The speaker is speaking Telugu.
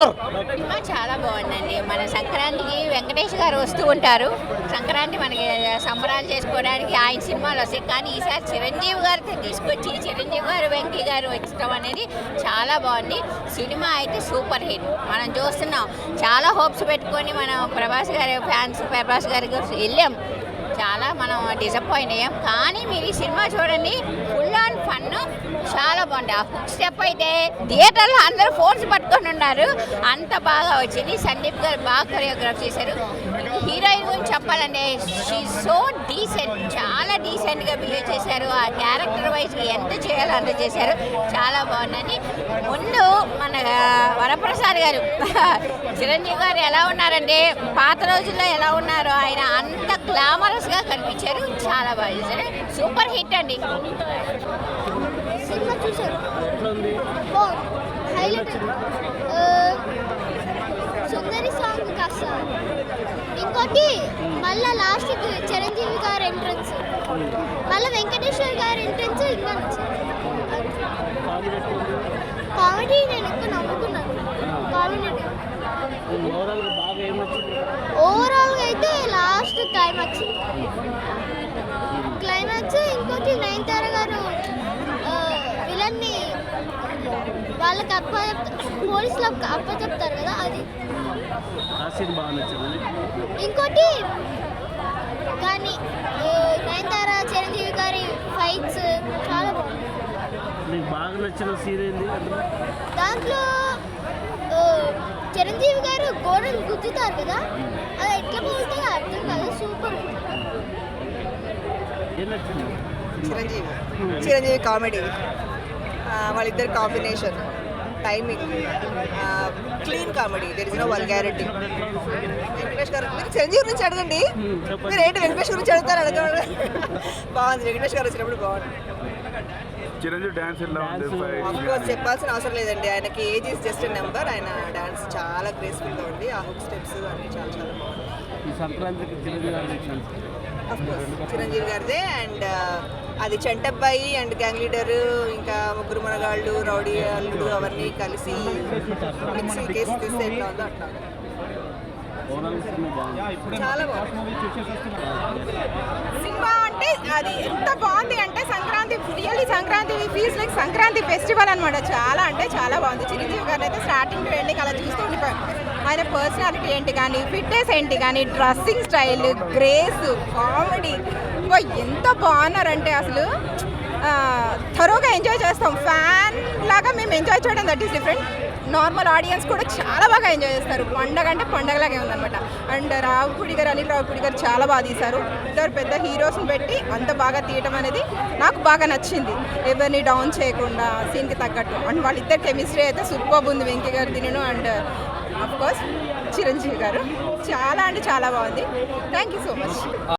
సినిమా చాలా బాగుందండి. మన సంక్రాంతికి వెంకటేష్ గారు వస్తూ ఉంటారు. సంక్రాంతి మనకి సంబరాలు చేసుకోవడానికి ఆయన సినిమాలు వస్తాయి. కానీ ఈసారి చిరంజీవి గారితో తీసుకొచ్చి చిరంజీవి గారు వెంకీ గారు వచ్చడం అనేది చాలా బాగుంది. సినిమా అయితే సూపర్ హిట్. మనం చూస్తున్నాం, చాలా హోప్స్ పెట్టుకొని మనం ప్రభాస్ గారి ఫ్యాన్స్ ప్రభాస్ గారికి వెళ్ళాం. చాలా మనం డిసప్పాయింట్ అయ్యాం. కానీ మీరు ఈ సినిమా చూడండి, ఫుల్ ఆన్ ఫన్, చాలా బాగుంది. ఆ హుక్ స్టెప్ అయితే థియేటర్లో అందరూ ఫోన్స్ పట్టుకొని ఉన్నారు. అంత బాగా వచ్చింది. సందీప్ గారు బాగా కొరియోగ్రాఫ్ చేశారు. హీరోయిన్ గురించి చెప్పాలంటే షీ సో డీసెంట్, చాలా డీసెంట్గా బిహేవ్ చేశారు. ఆ క్యారెక్టర్ వైజ్ ఎంత చేయాలో అంత చేశారు. చాలా బాగుందని. ముందు మన వరప్రసాద్ గారు చిరంజీవి గారు ఎలా ఉన్నారంటే పాత రోజుల్లో ఎలా ఉన్నారో ఆయన అంత గ్లామరస్గా కనిపించారు. చాలా బాగా చేశారు. సూపర్ హిట్ అండి. సినిమా చూసారు, హైలైట్. సుందరి సాంగ్ కాస్త, ఇంకోటి మళ్ళీ లాస్ట్కి చిరంజీవి గారి ఎంట్రన్స్, మళ్ళీ వెంకటేశ్వర్ గారి ఎంట్రన్స్ ఇంకా నచ్చింది. కామెడీ నేను ఎక్కువ నమ్ముకున్నాను. కామెడీ ఓవరాల్గా అయితే లాస్ట్ క్లైమాక్స్ ఇంకోటి నయనతార గారు విలన్ని వాళ్ళకి పోలీసులకు అప్పచెప్తారు కదా, అది. ఇంకోటి కానీ నయనతార చిరంజీవి గారి ఫైట్స్ చాలా బాగుంది. దాంట్లో చిరంజీవి గారు గోడను గుద్దుతారు కదా, అది ఎట్లా పోతుందో అర్థం కాదు. సూపర్. చిరంజీవి కామెడీ, వాళ్ళిద్దరు combination, timing, clean comedy, there is no vulgarity. Venkatesh garu, మీరు చిరంజీవి గురించి అడగండి. మీరు ఏంటి వెంకటేష్ గురించి అడుగుతారు? అడగండి. బాగుంది. వెంకటేష్ గారు వచ్చినప్పుడు బాగుంది. చిరంజీవి డాన్స్ ఆఫ్కోర్స్ చెప్పాల్సిన అవసరం లేదండి. ఆయనకి ఏజ్ ఈస్ జస్ట్ నెంబర్. ఆయన డాన్స్ చాలా గ్రేస్ఫుల్గా ఉంది. ఆ హుక్ స్టెప్స్ అన్నీ చాలా చాలా బాగుంది. ఆఫ్కోర్స్ చిరంజీవి గారిదే. అండ్ అది చెంటబ్బాయి అండ్ గ్యాంగ్ లీడర్, ఇంకా ముగ్గురు మనగాళ్ళు, రౌడీ అల్లుడు, అవన్నీ కలిసి మిక్సీ కేసు తీస్తే ఎట్లా ఉందో అట్లా చాలా బాగుంది. సినిమా అంటే అది ఎంత బాగుంది అంటే Sankranti, really Sankranti feels like Sankranti festival అనమాట. చాలా అంటే చాలా బాగుంది. చిరంజీవి గారిని అయితే స్టార్టింగ్ టు ఎండింగ్ అలా చూస్తూ ఉండిపోయాం. ఆయన పర్సనాలిటీ ఏంటి కానీ, ఫిట్నెస్ ఏంటి కానీ, డ్రెస్సింగ్ స్టైల్, గ్రేస్, కామెడీ, ఎంత బాగున్నారంటే అసలు థరోగా ఎంజాయ్ చేస్తాం. ఫ్యాన్ లాగా మేము ఎంజాయ్ చేయడం, that is different. Normal audience కూడా చాలా బాగా ఎంజాయ్ చేస్తారు. పండగ అంటే పండగలాగే ఉందన్నమాట. అండ్ రావుపూడి గారు, అనిల్ రావుపూడి గారు చాలా బాగా తీశారు. ఇద్దరు పెద్ద హీరోస్ని పెట్టి అంత బాగా తీయటం అనేది నాకు బాగా నచ్చింది. ఎవరిని డౌన్ చేయకుండా సీన్కి తగ్గట్టు. అండ్ వాళ్ళిద్దరు కెమిస్ట్రీ అయితే సూపర్ ఉంది. వెంకీ గారు తినను అండ్ అఫ్కోర్స్ చిరంజీవి గారు చాలా అంటే చాలా బాగుంది. Thank you so much.